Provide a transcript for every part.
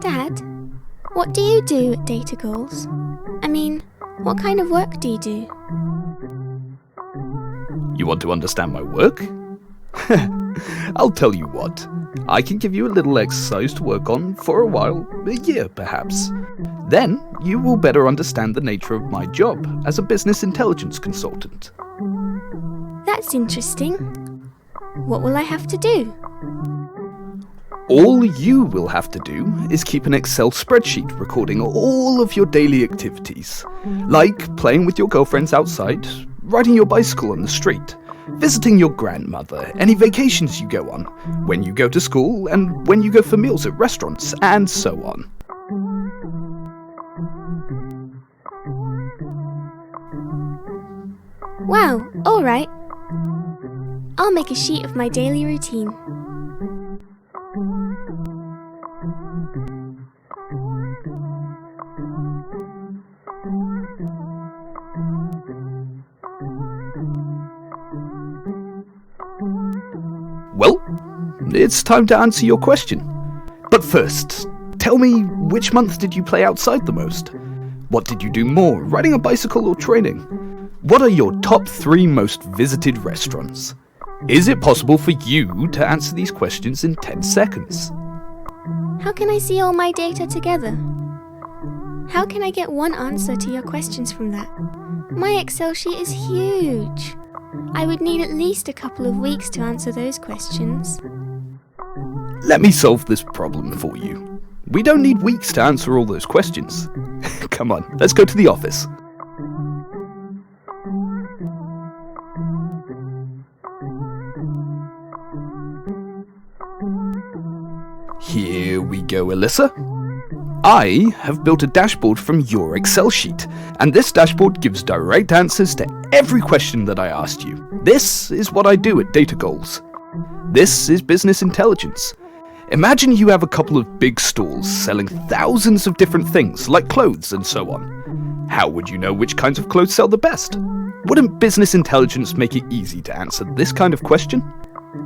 Dad, what do you do at Datagoals? I mean, what kind of work do you do? You want to understand my work? I'll tell you what. I can give you a little exercise to work on for a while, a year perhaps. Then you will better understand the nature of my job as a business intelligence consultant. That's interesting. What will I have to do? All you will have to do is keep an Excel spreadsheet recording all of your daily activities, like playing with your girlfriends outside, riding your bicycle on the street, visiting your grandmother, any vacations you go on, when you go to school, and when you go for meals at restaurants, and so on. Wow, alright. I'll make a sheet of my daily routine. Well, it's time to answer your question. But first, tell me, which month did you play outside the most? What did you do more, riding a bicycle or training? What are your top 3 most visited restaurants? Is it possible for you to answer these questions in 10 seconds? How can I see all my data together? How can I get one answer to your questions from that? My Excel sheet is huge. I would need at least a couple of weeks to answer those questions. Let me solve this problem for you. We don't need weeks to answer all those questions. Come on, let's go to the office. Here we go, Alyssa. I have built a dashboard from your Excel sheet, and this dashboard gives direct answers to every question that I asked you. This is what I do at Datagoals. This is business intelligence. Imagine you have a couple of big stores selling thousands of different things, like clothes and so on. How would you know which kinds of clothes sell the best? Wouldn't business intelligence make it easy to answer this kind of question?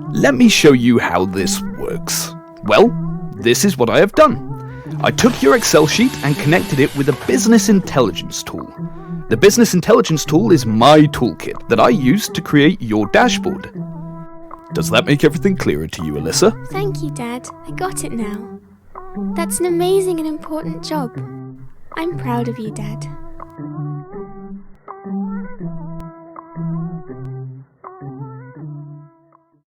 Let me show you how this works. Well, this is what I have done. I took your Excel sheet and connected it with a business intelligence tool. The business intelligence tool is my toolkit that I use to create your dashboard. Does that make everything clearer to you, Alyssa? Thank you, Dad. I got it now. That's an amazing and important job. I'm proud of you, Dad.